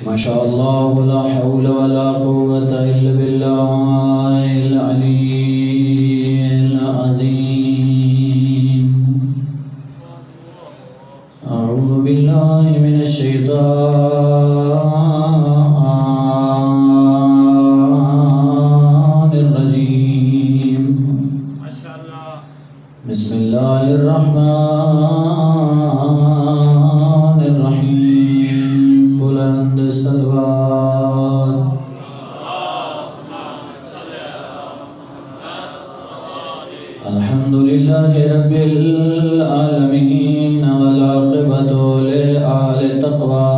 ما شاء الله لا حول ولا قوة إلا بالله العلي العظيم. أعوذ بالله من الشيطان الرجيم. بسم الله الرحمن الرحيم. بلند الصلوات. الحمد لله رب العالمين والعاقبة لأهل التقوى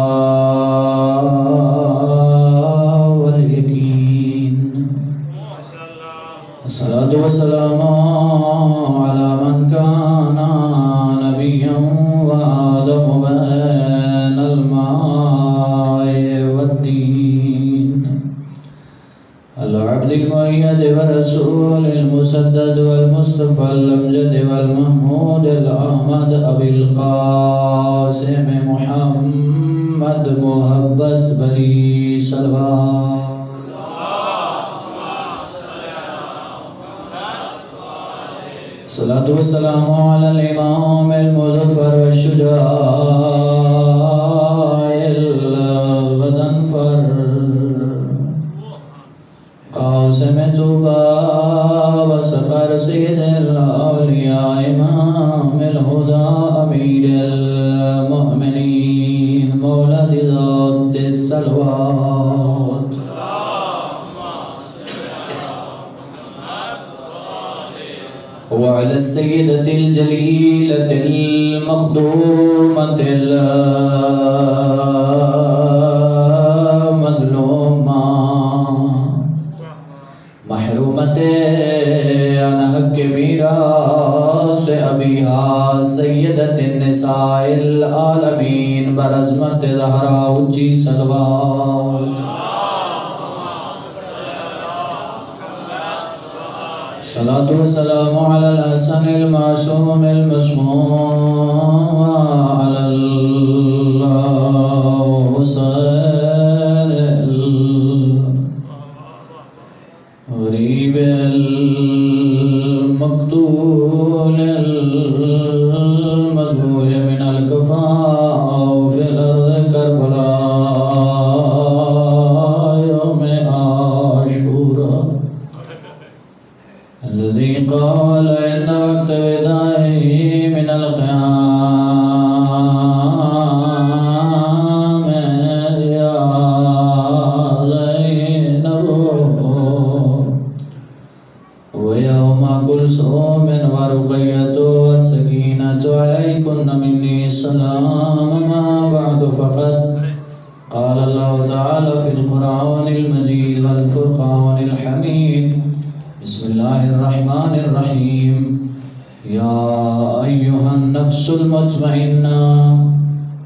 واليقين. الصلاة والسلام على من كان نبيا وآدم بين الماء والدين. العبد المؤيد والرسول المسدد والمصطفى الأمجد والمحمود الأحمد أبي القاسم محمد محبت بری صلوات. الصلاة والسلام على الإمام المظفر والشجاع الغضنفر قاسم طوبى وسقر سيد الأولياء إمام الهدى أمير المؤمنين مولد ذات الصلوات. وعلى السيدة الجليلة المخدومة المظلومة محرومة عن حق میراث أبيها سيدة النساء العالمين برزمة زهراء اجی صلوات. الصلاة والسلام على الحسن المعصوم المسموم وعلى الحسين الغريب المقتول المذبوح من الكفاء في الأرض كربلاء يوم عاشوراء الذي قال إن وقت وداعه من القيام يا زينب ويوم كلثوم ورقية والسكينة عليكن مني السلام. ما بعد فقد قال الله تعالى في القرآن المجيد والفرقان الحميد. بسم الله الرحمن الرحيم. يا أيها النفس المطمئنة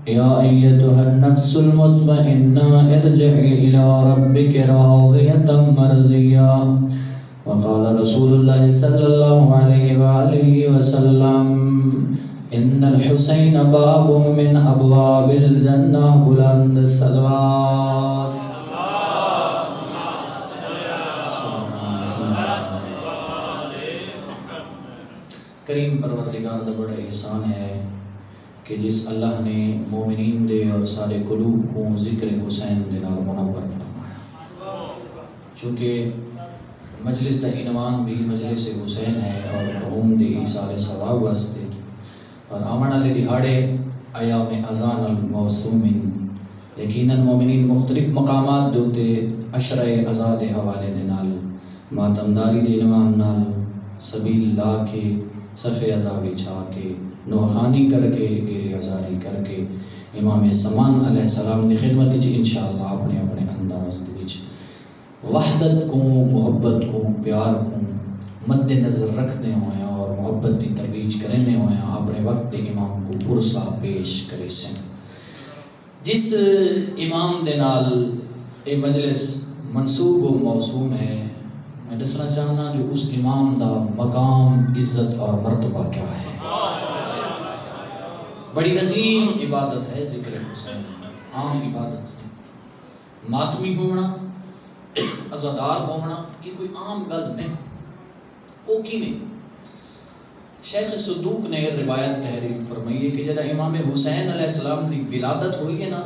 يا أيتها النفس المطمئنة ارجعي إلى ربك راضية مرضية. وقال رسول الله صلى الله عليه وآله وسلم إن الحسين باب من أبواب الجنة. بلند الصلوات. کریم پروردگار دا بڑا احسان ہے کہ جس اللہ نے مومنین دے اور سارے قلوب کو ذکر حسین دے نال منور فرمایا. چونکہ مجلس دا عنوان بھی مجلس حسین ہے اور مرحوم دی ایصال ثواب واسطے اور آمن والے دہاڑے ایام اذان الموسومین یقیناً مومنین مختلف مقامات دوتے عشرہ عزا دے حوالے دے نال ماتمداری دے عنوان نال سبیل لا کے صف عزا بچھا کے نوخانی کر کے گیری ازاری کر کے امام زمان علیہ السلام دی خدمت جی انشاءاللہ اپنے اپنے انداز دی وحدت کو محبت کو پیار کو مد نظر رکھنے ہوئے اور محبت دی ترویج کرنے ہوئے اپنے وقت امام کو پرسا پیش کرے سن. جس امام دے نال اے مجلس منصوب و موسوم ہے میں دسنا چاہنا جو اس امام دا مقام عزت اور مرتبہ کیا ہے. بڑی عظیم عبادت ہے ذکر حسین، عام عبادت ہے. ماتمی ہونا عزادار ہونا یہ کوئی عام گل نہیں. او کی میں شیخ صدوق نے روایت تحریر فرمائی ہے کہ جب امام حسین علیہ السلام کی ولادت ہوئی ہے نا،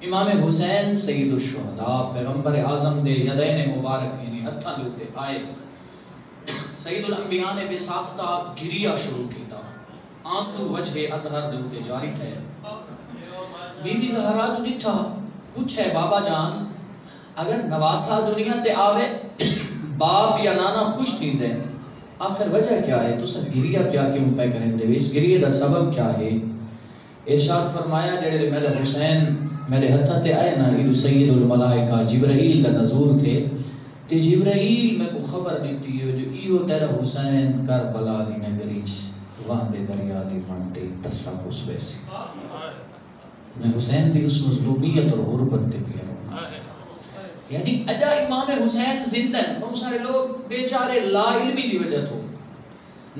امام حسین سید الشہداء پیغمبر اعظم دے یدین مبارک یعنی ہتھاں دے اوتے آئے. سید الانبیاء نے بے ساختہ گریا شروع کیتا، آنسو وجہ اطہر دے اوتے جاری تھے. بی بی زہرا جو ڈٹھا پوچھے بابا جان اگر نواسا دنیا تے آوے باپ یا نانا خوش تھیندے آخر وجہ کیا ہے؟ تو سر گریا کیا کیوں پہ کریں دے اس گریے دا سبب کیا ہے؟ ارشاد فرمایا جڑے میرے حسین میرے ہتھا تے آئے نا یہ سید الملائکہ جبرائیل کا نزول تھے تے جبرائیل میں کو خبر دیتی ہے جو ایو تیرا حسین کربلا دی نگری چ وہاں دے دریا دی منتے تسا اس ویسی میں حسین دی اس مظلومیت اور غربت تے پیا رونا. یعنی اجا امام حسین زندہ ہیں، بہت سارے لوگ بیچارے لا علمی دی وجہ تو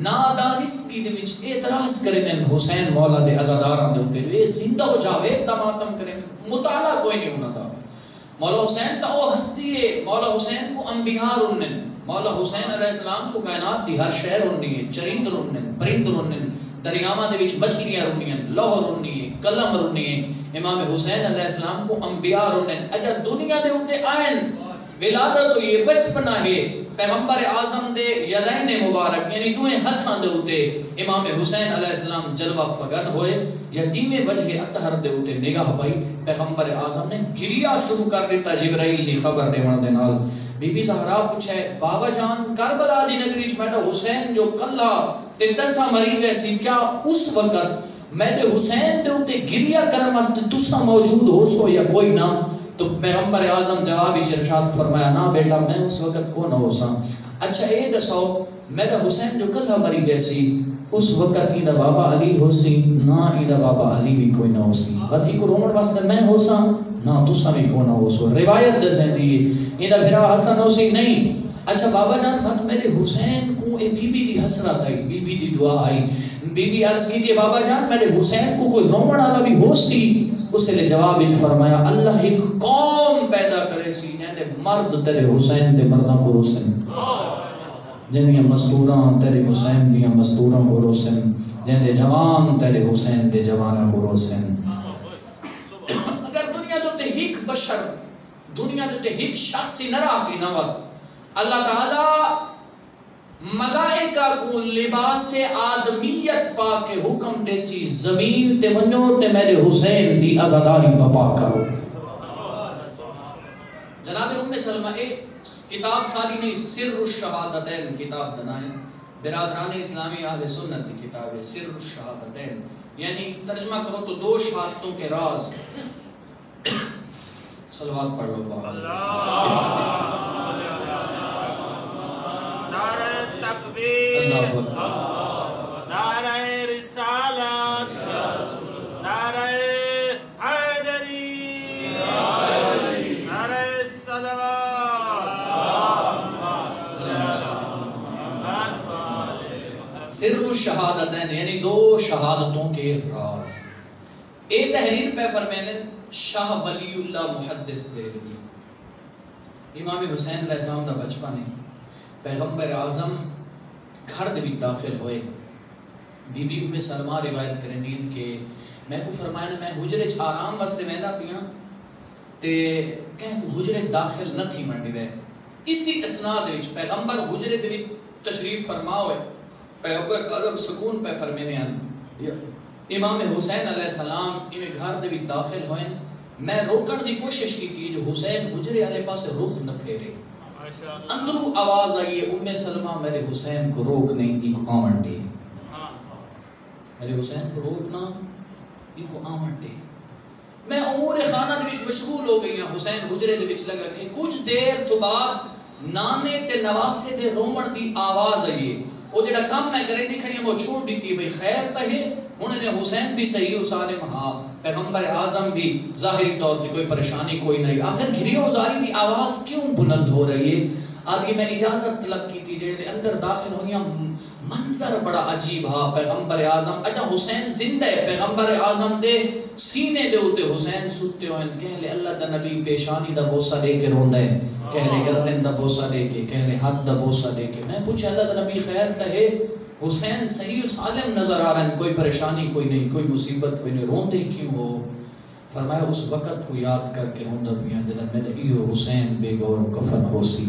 نادانستگی دے وچ اعتراض کریں حسین مولا دے عزاداراں دے اوتے اے زندہ ہو جاوے تا ماتم کریں. مطالعہ کوئی نہیں ہونا تھا. مولا حسین تا وہ ہستی ہے، مولا حسین کو انبیاء رنن، مولا حسین علیہ السلام کو کائنات دی ہر شے رننی ہے، چرند رنن، پرند رنن، دریاواں دے وچ مچھلیاں رننیاں، لوح رننی ہے، قلم رننی ہے. امام حسین علیہ السلام کو انبیاء رنن اجا دنیا دے اوتے آئین ولادت ہوئی بچپنا ہے پیغمبر اعظم دے یدین مبارک یعنی دوئے ہتھاں دے اوتے امام حسین علیہ السلام جلوہ فگن ہوئے یا دیوے وجہ اطہر دے اوتے نگاہ پائی پیغمبر اعظم نے گریا شروع کر دیتا جبرائیل دی خبر دیوان دے نال. بی بی زہرا پوچھے بابا جان کربلا دی نگری چ میرا حسین جو کلا تے دسا مری ویسی کیا اس وقت میرے حسین دے اوتے گریا کرن واسطے تسا موجود ہو سو یا کوئی نہ؟ تو پیغمبر اعظم جواب ارشاد فرمایا نا بیٹا میں اس وقت کو نہ ہو سا. اچھا اے دسو میرا حسین جو کلا مری ویسی اس وقت ایندا بابا علی ہو سی نہ ایندا بابا علی بھی کوئی نہ ہو سی بس ایک رومن واسطے میں ہو سا نہ تسا بھی کو نہ ہو سو. روایت دسیں دی ایندا بھرا حسن ہو سی نہیں. اچھا بابا جان بات میرے حسین کو اے بی بی دی حسرت آئی، بی بی دی دعا آئی. بی بی عرض کی بابا جان میرے حسین کو کوئی رومن والا بھی ہو سی؟ اس نے جواب فرمایا اللہ ایک قوم پیدا کرے سی جن دے مرد تیرے حسین دے مرداں کو روسن، جن دے مستوراں تیرے حسین دیاں مستوراں کو روسن، جن دے جوان تیرے حسین دے جواناں کو روسن. اگر دنیا دے تے ایک بشر دنیا دے تے ایک شخصی نہ راسی نہ اللہ تعالی ملائکہ کو لباس آدمیت پا کے حکم دے سی زمین تے ونجو تے میرے حسین دی عزاداری بپا کرو. جناب ام سلمہ ایک کتاب ساری نہیں سر الشہادتین کتاب دنائیں برادران اسلامی اہل سنت کی کتاب ہے سر الشہادتین یعنی ترجمہ کرو تو دو شہادتوں کے راز. صلوات پڑھ لو باہر. تکبیر، نعرہ رسالت، نعرہ حیدری، نعرہ صلوات. سر الشہادتین یعنی دو شہادتوں کے راز. اے تحریر پہ فرمینے شاہ ولی اللہ محدث دہلوی امام حسین علیہ السلام دا بچپن ہے. پیغمبر اعظم گھر دے بھی داخل ہوئے. بی بی ام سلمہ روایت کریں کہ میں کو فرمایا نا میں حجرے چ آرام واسطے ویندا پیاں تے کہیں کو حجرے داخل نہ تھی منڈی وے. اسی اسناد وچ پیغمبر حجرے دے وچ تشریف فرما ہوئے. پیغمبر اعظم سکون پہ فرمینے ہیں امام حسین علیہ السلام ایویں گھر دے وچ داخل ہوئے. میں روکن دی کوشش کی جو حسین حجرے والے پاسے رخ نہ پھیرے. اندروں آواز آئی ہے ام سلمہ میرے حسین کو روک نہیں ان کو آمن دے، میرے حسین کو روکنا ان کو آمن دے. میں امور خانہ دے وچ مشغول ہو گئی ہوں. حسین حجرے دے وچ لگا کہ کچھ دیر تو بعد نانے تے نواسے دے رومن دی آواز آئی ہے. وہ جڑا کام میں کرے دی کھڑی وہ چھوڑ دیتی بھئی خیر تا ہے. انہوں نے حسین بھی صحیح و سالم ہاں پیغمبر اعظم بھی ظاہری طور پہ کوئی پریشانی کوئی نہیں. آخر گھری و زاری دی آواز کیوں بلند ہو رہی ہے؟ آدھی میں اجازت طلب کی تھی جڑے اندر داخل ہوئیاں منظر بڑا عجیب ہا پیغمبر اعظم اجا حسین زندہ ہے پیغمبر اعظم دے سینے دے اوتے حسین ستے ہوئے کہہ لے اللہ دا نبی پیشانی دا بوسہ دے کے روندا ہے کہہ لے گردن دا بوسہ دے کے کہہ لے ہاتھ دا بوسہ دے کے میں پوچھا اللہ دا نبی خیر تے ہے حسین صحیح و سالم نظر آ رہا ہے کوئی پریشانی کوئی نہیں کوئی مصیبت کوئی نہیں روندے کیوں ہو فرمایا اس وقت کو یاد کر کے روندا پیا جدا میرے ایو حسین بے گور کفن ہوسی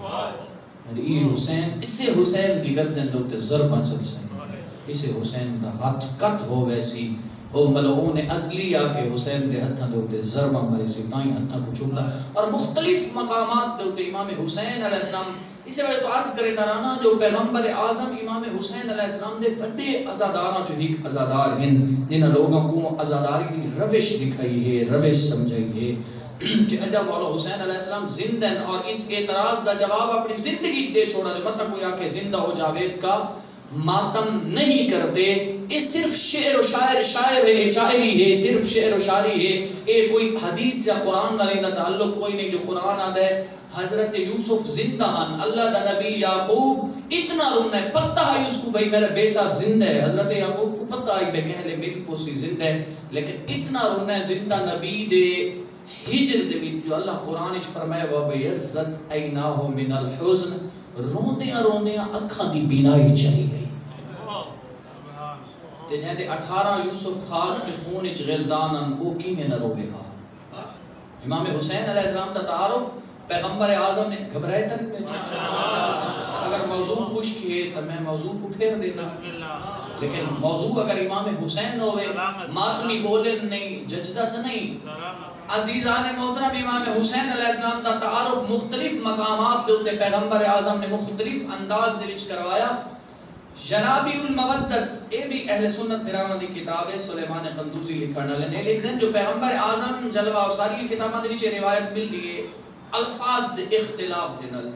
میرے ایو حسین اسے حسین دی گردن دوتے ضربہ چل سے اسے حسین دا ہاتھ کٹ ہو ویسی وہ ملعون اصلی آکے حسین دے ہتھاں دوتے ضربہ مرے سی تائیں ہتھاں کو چھوڑا اور مختلف مقامات دوتے امام حسین علیہ السلام اسے وجہ تو عرض کرے دارانا جو پیغمبر اعظم امام حسین علیہ السلام دے بڑے عزاداراں جو ایک عزادار ہیں جنہاں لوگوں کو عزاداری کی روش دکھائی ہے روش سمجھائی ہے کہ اجا مولا حسین علیہ السلام زندہ اور اس اعتراض دا جواب اپنی زندگی دے چھوڑا دے مطلب کوئی آکے زندہ ہو جاوید کا ماتم نہیں کرتے یہ صرف شعر و شاعری ہے صرف شعر و شاعری ہے یہ کوئی حدیث یا قرآن نہ تعلق کوئی نہیں جو قرآن آدھا ہے حضرت یوسف زندہ ہیں اللہ دا نبی یعقوب اتنا رونا ہے پتہ ہے اس کو بھئی میرا بیٹا زندہ ہے حضرت یعقوب کو پتہ ہے بے کہلے میری پوسی زندہ ہے لیکن اتنا رونا ہے زندہ نبی دے ہجر دے بھی جو اللہ قرآن اچھ فرمائے وَبَيَزَّتْ عَيْنَاهُ مِنَ الْحُزْنِ روندیاں روندیاں اکھاں دی بینائی چلی گئی تے جہاں 18 یوسف خان کے خون اچھ غلدانن او کی میں نہ روے ہاں امام حسین علیہ السلام دا تعارف پیغمبر اعظم نے گھبرائے تک میں اگر موضوع خوش کیے تو میں موضوع کو پھیر دینا لیکن موضوع اگر امام حسین ہوئے ماتمی بولے نہیں ججدہ تو نہیں عزیزان محترم امام حسین علیہ السلام دا تعارف مختلف مقامات دوتے پیغمبر اعظم نے مختلف انداز دے وچ کروایا جنابی المودت اے بھی اہل سنت دراوہ دی کتاب ہے سلیمان قندوزی لکھنا لینے لیکن جو پیغمبر اعظم جلوہ افساری کی کتابہ دے وچ روایت مل دیئے الفاظ دے اختلاف دنل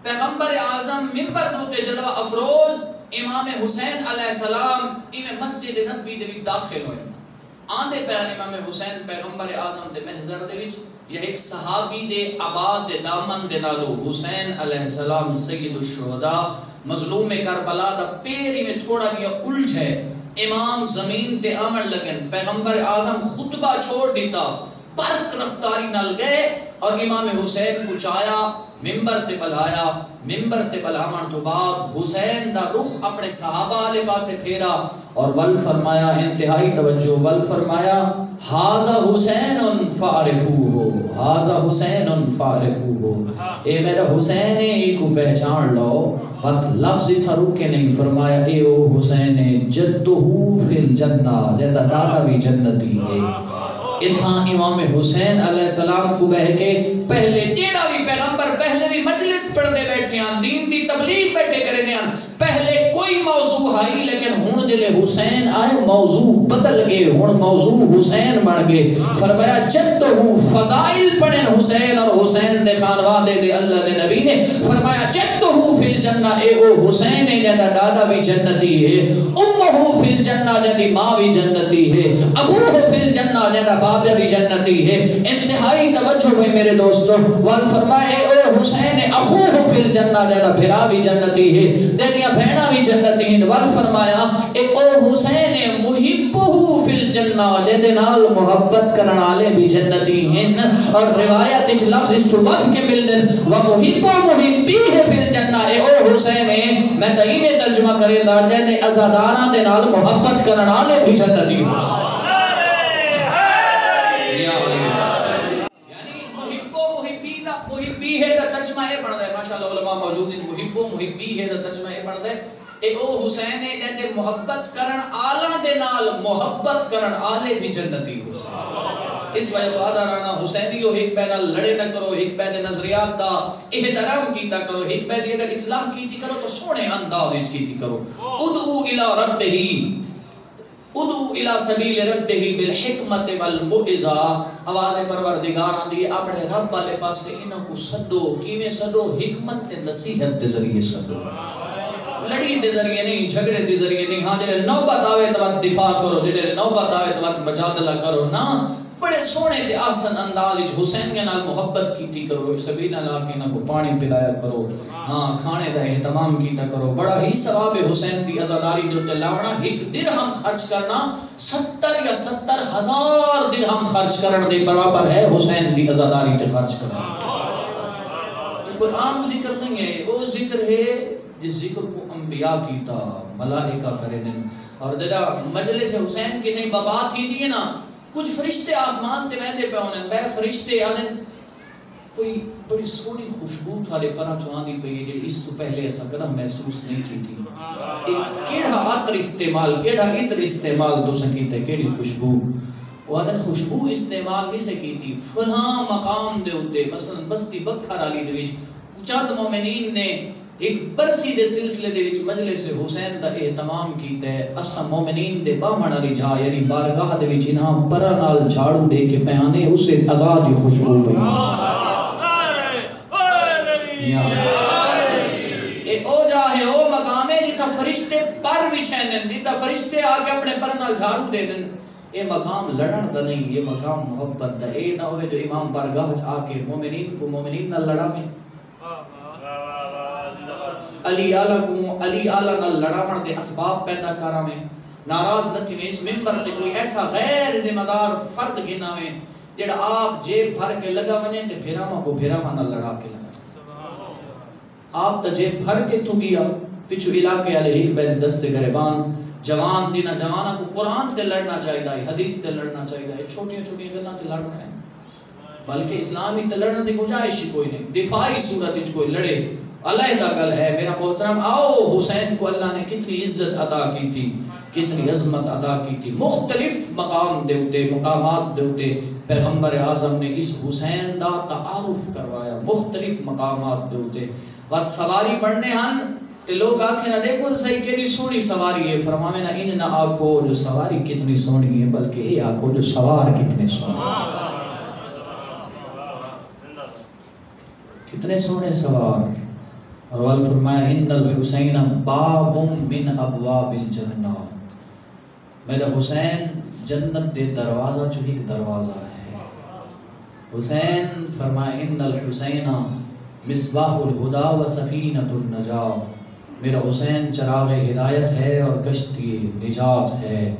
پیغمبر اعظم منبر دوتے جلوہ افروز امام حسین علیہ السلام امام مسجد نبوی دے وچ داخل ہوئے آندے پہن امام حسین پیغمبر اعظم دے محضر دے وچ یہ ایک صحابی دے عباد دے دامن دے نالو حسین علیہ السلام سید الشہداء مظلوم کربلا دا پیری میں تھوڑا لیا الجھ ہے امام زمین تے عمل لگن پیغمبر اعظم خطبہ چھوڑ دیتا برق رفتاری نل گئے اور امام حسین کو چایا ممبر تے بلایا ممبر تے بلامن تو بعد حسین دا رخ اپنے صحابہ علیہ پاسے پھیرا اور ول فرمایا انتہائی توجہ ول فرمایا حاذا حسین فعرفوہ حاذا حسین فعرفوہ اے میرا حسین ہے ایک کو پہچان لو بات لفظ تھا روکے نہیں فرمایا اے او حسین جدہو فی الجنہ جیتا دادا بھی جنتی ہے اتھا امام حسین علیہ السلام کو بہ کے پہلے تیرا بھی پیغمبر پہلے بھی مجلس پڑھتے بیٹھے ہیں دین دی تبلیغ بیٹھے کرنے ہیں پہلے کوئی موضوع آئی لیکن ہون دل حسین آئے موضوع بدل گئے ہون موضوع حسین بن گئے فرمایا جدہو فضائل پڑھن حسین اور حسین دے خانوادے دے اللہ دے نبی نے فرمایا جدہو فی الجنہ اے او حسین ہے جیدہ دادا بھی جنتی ہے امہو فی الجنہ جیدی ماں بھی جنتی ہے ابوہو فی الجنہ جیدہ بابا بھی جنتی ہے انتہائی توجہ ہے میرے دوستو وال فرمائے او حسین اخوہ فی الجنہ جیدہ بھرا بھی جنتی ہے دنیا بھینا بھی جنتی ہیں وال فرمایا اے او حسین محبہو فی الجنہ جیدے نال محبت کرنالے بھی جنتی ہیں اور روایت اچھ لفظ اس تو وقت کے ملدن ومحبہ محبی ہے فی الجنہ اے او حسین میں دائینے ترجمہ کریں دار جیدے ازادارہ دے نال محبت کرنالے بھی جنتی ہیں محبی ہے دا ترجمہ اے پڑھ دے ماشاءاللہ علماء موجود ہیں محبی ہے دا ترجمہ اے پڑھ دے اے او حسین ہے جیتے محبت کرن آلہ دے نال محبت کرن آلے بھی جنتی حسین اس وجہ تو آدھارانا حسینیو ایک بین لڑے نہ کرو ایک بین نظریات دا احترام کیتا کرو ایک بین اگر اصلاح کیتی کرو تو سونے انداز کیتی کرو ادعو الى ربہی ادعو الى سبیل ربہ بالحکمت والمعزہ آواز پروردگار آندھی اپنے رب والے پاس سے انہوں کو صدو کیویں صدو حکمت نصیحت دے ذریعے صدو لڑی دے ذریعے نہیں جھگڑے دے ذریعے نہیں ہاں جلے نوبت آوے تو دفاع کرو جلے نوبت آوے تو مجادلہ کرو نا بڑے سونے تے آسن انداز وچ حسین کے نال محبت کیتی کرو، سبھی نال آ کے نہ کو پانی پلایا کرو، ہاں کھانے دا اہتمام کیتا کرو، بڑا ہی ثواب ہے حسین دی عزاداری دے تے لاونا۔ ایک درہم خرچ کرنا 70 یا 70,000 درہم خرچ کرن دے برابر ہے حسین دی عزاداری تے خرچ کرنا۔ کوئی عام ذکر نہیں ہے، وہ ذکر ہے جس ذکر کو انبیاء کیتا، ملائکہ کرے دن۔ اور جدا مجلس حسین کی تھیں بابا تھی دیئے نا، کچھ فرشتے آسمان تے ویندے پہ ہونے، بے فرشتے آدھیں کوئی بڑی سونی خوشبو تھالے پرا چواندی پہ یہ جی اس تو پہلے ایسا قدم محسوس نہیں کی تھی۔ کیڑا عطر استعمال، کیڑا عطر استعمال دو سکیتے، کیڑی خوشبو، وہ آدھیں خوشبو استعمال نہیں سکیتی۔ فلاں مقام دے ہوتے، مثلا بستی بکھر علی دے وچ چند مومنین نے ایک برسی دے سلسلے دے وچ مجلس حسین دا اہتمام کیتا ہے۔ اسا مومنین دے بامن علی جا یعنی بارگاہ دے وچ انہاں پرا نال جھاڑو دے کے پیانے اسے آزاد خوشبو پئی۔ اے او جا ہے او مقام ہے جتھا فرشتے پر وچھینن، جتھا فرشتے آ کے اپنے پر نال جھاڑو دے دن۔ اے مقام لڑن دا نہیں، یہ مقام محبت دا۔ اے نہ ہوئے جو امام بارگاہ آ کے مومنین کو مومنین نال لڑا میں، علی آلہ کو علی آلہ نال لڑاون دے اسباب پیدا کرا میں، ناراض نہ تھی میں اس منبر تے کوئی ایسا غیر ذمہ دار فرد گنا میں جڑا آپ جیب بھر کے لگا ونے تے بھیراواں کو بھیراواں نال لڑا کے لگا۔ آپ تا جیب بھر کے تو گیا پچھو علاقے والے ایک بیت دست گریبان جوان دینا جوانا کو قرآن تے لڑنا چاہیے، حدیث تے لڑنا چاہیے، چھوٹیاں چھوٹیاں گلاں تے لڑ رہے ہیں، بلکہ اسلامی تے لڑنے دی گنجائش ہی کوئی نہیں، دفاعی صورت وچ کوئی لڑے علیحدہ گل ہے۔ میرا محترم آؤ حسین کو اللہ نے کتنی عزت عطا کی تھی، کتنی عظمت عطا کی تھی، مختلف مقام دے ہوتے مقامات دے ہوتے پیغمبر اعظم نے اس حسین دا تعارف کروایا، مختلف مقامات دے ہوتے۔ وقت سواری بڑھنے ہن تے لوگ آکھیں نہ دیکھو صحیح کیڑی سونی سواری ہے، فرماوے نہ ان نہ آکھو جو سواری کتنی سونی ہے بلکہ یہ آکھو جو سوار کتنے سونے، کتنے سونے سوار۔ اور وہ فرمایا ان الحسین باب من ابواب الجنہ، میرا حسین جنت دے دروازہ جو ایک دروازہ ہے۔ حسین فرمایا ان الحسین مصباح الہدا و سفینۃ النجاہ، میرا حسین چراغ ہدایت ہے اور کشتی نجات ہے۔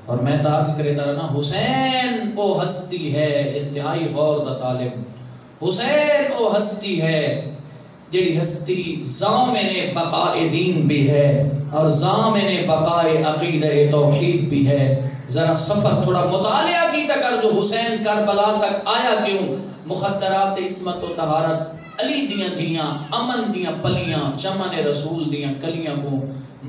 اور میں تعارض کرے درنا حسین او ہستی ہے انتہائی غور دا طالب، حسین او ہستی ہے جڑی ہستی ضامن بقاء دین بھی ہے اور ضامن بقاء عقیدہ توحید بھی ہے۔ ذرا سفر تھوڑا مطالعہ کی کر جو حسین کربلا تک آیا کیوں، مخدرات عصمت و طہارت، علی دیاں دیاں امن دیاں پلیاں، چمن رسول دیاں کلیاں کو،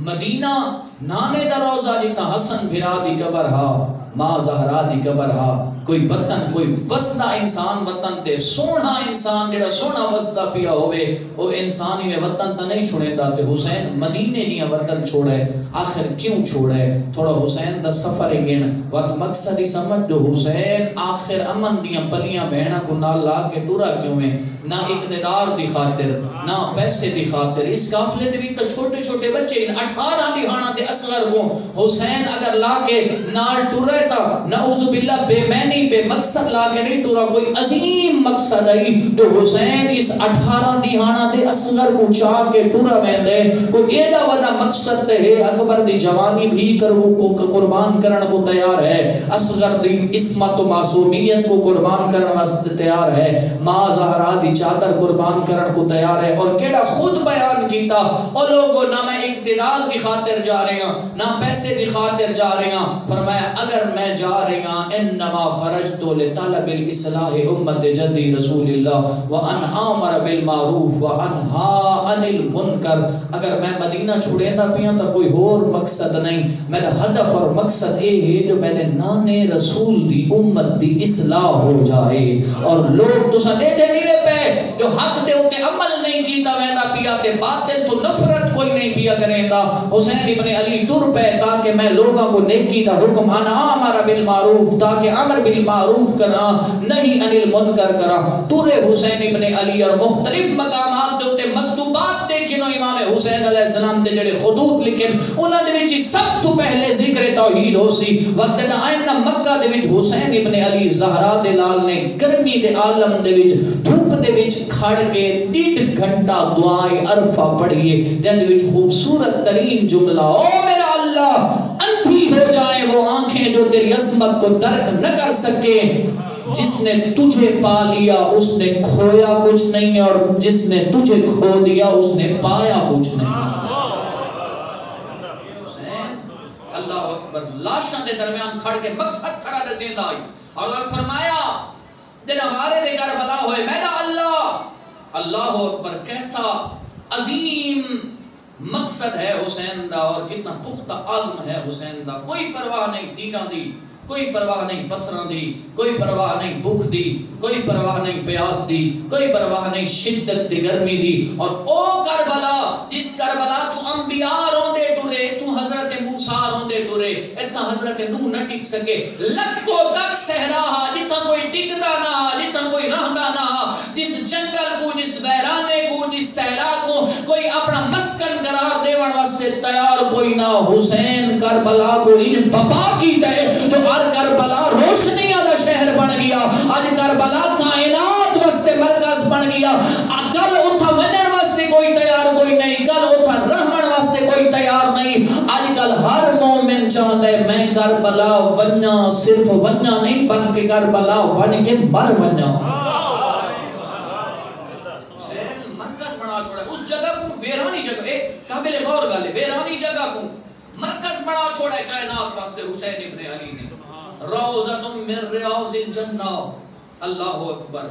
مدینہ نانے دا روزہ جتا حسن بھرا دی قبر ہا، ماں زہرا دی قبر ہا، کوئی وطن کوئی وسدہ انسان وطن تے سونا انسان جڑا سونا وسدہ پیا ہوئے وہ انسانی میں وطن تا نہیں چھوڑے دا تے حسین مدینے دیاں وطن چھوڑے، آخر کیوں چھوڑے؟ تھوڑا حسین دا سفر گن وقت مقصد ہی سمجھ جو حسین آخر امن دیاں پلیاں بہنا کو نہ لا کے ٹورا کیوں میں، نہ اقتدار دی خاطر نہ پیسے دی خاطر۔ اس قافلے دے بھی تو چھوٹے چھوٹے بچے 18 دہانا دے اصغر کو حسین اگر لا کے نال ٹورے تا نعوذ باللہ بے معنی بے مقصد لا کے نہیں ٹورا، کوئی عظیم مقصد ہے تو حسین اس 18 دہانا دے اصغر کو چاہ کے ٹورا ویندے، کوئی ایڈا وڈا مقصد ہے اکبر دی جوانی بھی کو قربان کرن کو تیار ہے، اصغر دی عصمت و معصومیت کو قربان کرن واسطے تیار ہے، ماں زہرا دی چادر قربان کرن کو تیار ہے۔ اور کیڑا خود بیان کیتا اور لوگوں نہ میں اقتدار دی خاطر جا رہے ہیں نہ پیسے دی خاطر جا رہے ہیں، فرمایا اگر میں جا رہے ہیں انما خرجت لطلب الاصلاح امت جدی رسول اللہ وان امر بالمعروف وانہا عن المنکر، اگر میں مدینہ چھوڑیندا پیا تو کوئی اور مقصد نہیں، میرا ہدف اور مقصد یہ ہے جو میں نے نانے رسول دی امت دی اصلاح ہو جائے۔ اور لوگ تو سنے دے پہ جو حق دے اتے عمل نہیں کیتا ویندہ پیا تے باطل تو نفرت کوئی نہیں پیا کریں دا۔ حسین ابن علی ٹر پہ تاکہ میں لوگوں کو نیکی دا حکم انا امر بالمعروف، تاکہ امر بالمعروف کرا نہیں عن المنکر کرا۔ ٹر حسین ابن علی اور مختلف مقامات دے اتے مکتوبات دیکھنو امام حسین علیہ السلام دے جڑے خطوط لکھے انہاں دے وچ سب تو پہلے ذکر توحید ہو سی وقت نہ مکہ دے وچ حسین ابن علی زہرا دے لال نے گرمی دے عالم دے وچ دھوپ دے وچ کھڑ کے 1.5 گھنٹہ دعائے عرفہ پڑھیے جن دے وچ خوبصورت ترین جملہ او میرا اللہ اندھی ہو جائیں وہ آنکھیں جو تیری عظمت کو درک نہ کر سکے جس نے تجھے پا لیا اس نے کھویا کچھ نہیں اور جس نے تجھے کھو دیا اس نے پایا کچھ نہیں اللہ اکبر لاشاں دے درمیان کھڑ کے مقصد کھڑا دے زندہ آئی اور فرمایا دن ہمارے دے کربلا ہوئے میرا اللہ اکبر کیسا عظیم مقصد ہے حسین دا اور کتنا پختہ عزم ہے حسین دا کوئی پرواہ نہیں تیراں دی کوئی پرواہ نہیں پتھراں دی کوئی پرواہ نہیں بھوک دی کوئی پرواہ نہیں پیاس دی کوئی پرواہ نہیں شدت دی گرمی دی اور او کربلا جس کربلا تو انبیاء روندے ٹرے تو حضرت موسیٰ روندے ٹرے اتنا حضرت نوح نہ ٹک سکے لکھو تک صحرا جتنا کوئی ٹکدا نہ جتنا کوئی رہندا نہ جس جنگل کو جس ویرانے کو جس صحرا کو کوئی اپنا مسکن قرار دیوان واسطے تیار کوئی نہ حسین کربلا کو ان بپا کی دے تو ہر کربلا روشنیاں دا شہر بن گیا آج کربلا کائنات واسطے مرکز بن گیا کل اتھا منن واسطے کوئی تیار کوئی نہیں کل اتھا رحمن واسطے کوئی تیار نہیں آج کل ہر مومن چاہتا ہے میں کربلا ونیا صرف ونیا نہیں بلکہ کربلا ون کے مر ونیا مرکز بنا چھوڑا اس جگہ کو ویرانی جگہ ایک قابل غور گالے ویرانی جگہ کو مرکز بنا چھوڑا ہے کائنات واسطے حسین ابن علی نے روضۃ من ریاض الجنہ اللہ اکبر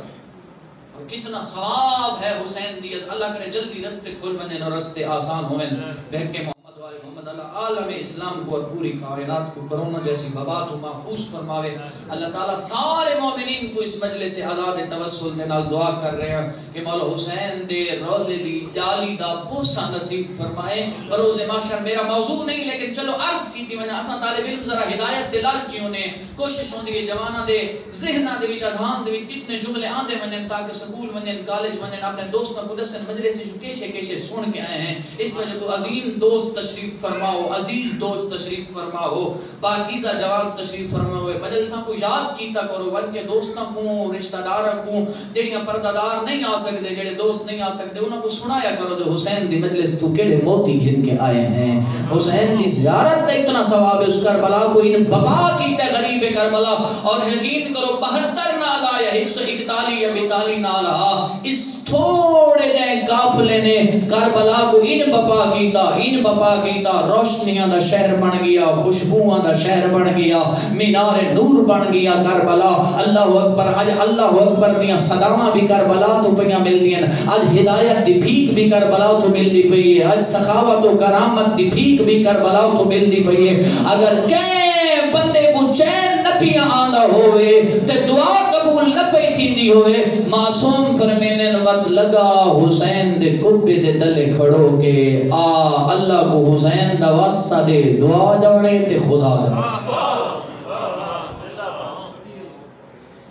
اور کتنا ثواب ہے حسین دی اللہ کرے جلدی رستے کھل بنیں اور رستے آسان ہوئیں بہکے محمد والے محمد اللہ عالم اسلام کو اور پوری کائنات کو کرونا جیسی وبا تو محفوظ فرماوے اللہ تعالیٰ سارے مومنین کو اس مجلس آزاد توسل میں نال دعا کر رہے ہیں کہ مولا حسین دے روزے دی جالی دا بوسا نصیب فرمائے بروز معاشر میرا موضوع نہیں لیکن چلو عرض کی تھی وجہ اساں طالب علم ذرا ہدایت دلال چیوں نے کوشش ہوندی ہے جوانہ دے ذہنہ دے وچ اذہان دے وچ کتنے جملے آندے منن تاکہ سکول منن کالج منن اپنے دوستوں کو دسن مجلس جو کیسے کیسے سن کے آئے ہیں اس وجہ تو عظیم دوست تشریف فرماؤ عزیز دوست تشریف فرماؤ پاکیزہ جوان تشریف فرماؤ مجلساں کو یاد کیتا کرو ون کے دوستوں کو رشتہ داراں کو جڑیاں پردہ دار نہیں آ سکتے جڑے دوست نہیں آ سکتے انہاں کو سنایا کرو جو حسین دی مجلس تو کیڑے موتی گن کے آئے ہیں حسین دی زیارت دا اتنا ثواب ہے اس کربلا کو ان بقا کیتا غریب کربلا اور یقین کرو 72 نال آیا 141 یا 42 نال اس تھوڑے جے قافلے نے کربلا کو ان بپا کیتا روشنیاں دا شہر بن گیا خوشبوواں دا شہر بن گیا مینار نور بن گیا کربلا اللہ اکبر اج اللہ اکبر دیاں صداواں بھی کربلا تو پیاں ملدیاں اج ہدایت دی بھیک بھی کربلا تو ملدی پئی ہے اج سخاوت و کرامت دی بھیک بھی کربلا تو ملدی پئی ہے اگر کہ بندے کو چین نہ پیا آندا ہوئے تے دعا قبول نہ پئی تھیندی ہوئے معصوم فرمینن وقت لگا حسین دے کبے دے تلے کھڑو کے اللہ کو حسین دا واسطہ دے دعا جانے تے خدا جانے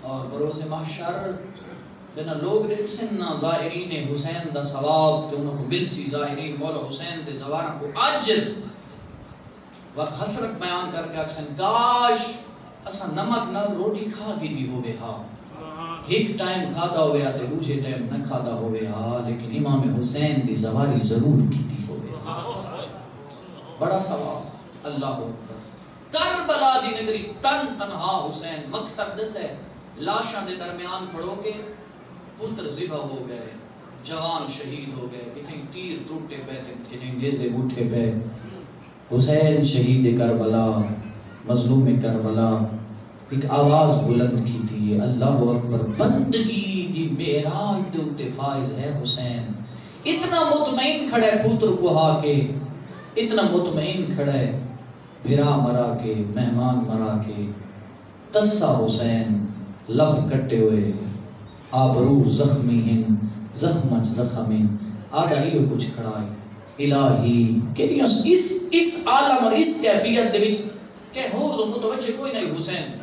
اور بروز محشر جنا لوگ دیکھسن نا ظاہرین حسین دا ثواب تے انہوں کو ملسی ظاہرین مولا حسین دے زوارن کو اجر وقت حسرت بیان کر کے اکسن کاش اسا نمک نہ روٹی کھا گی دی ہوئے ہاں ایک ٹائم کھادا ہوئے آتے دوسرے ٹائم نہ کھادا ہوئے ہاں لیکن امام حسین دی زواری ضرور کی دی ہوئے ہاں بڑا ثواب اللہ اکبر کربلا دی نگری تن تنہا حسین مقصد دس ہے لاشاں دے درمیان کھڑو کے پتر ذبح ہو گئے جوان شہید ہو گئے کتیں تیر ٹوٹے پہ کتیں گیزے اٹھے پہ حسین شہید کربلا مظلوم کربلا ایک آواز بلند کی تھی اللہ اکبر بندگی دی معراج دے اتے فائز ہے حسین اتنا مطمئن کھڑا ہے پوتر کو ہا کے اتنا مطمئن کھڑا ہے بھرا مرا کے مہمان مرا کے تسا حسین لب کٹے ہوئے آبرو زخمی ہیں زخمچ زخمین آدھا ہی کچھ کھڑا ہے الہی کہ اس عالم اور اس کیفیت دے وچ کہ ہور تو متوجہ کوئی نہیں حسین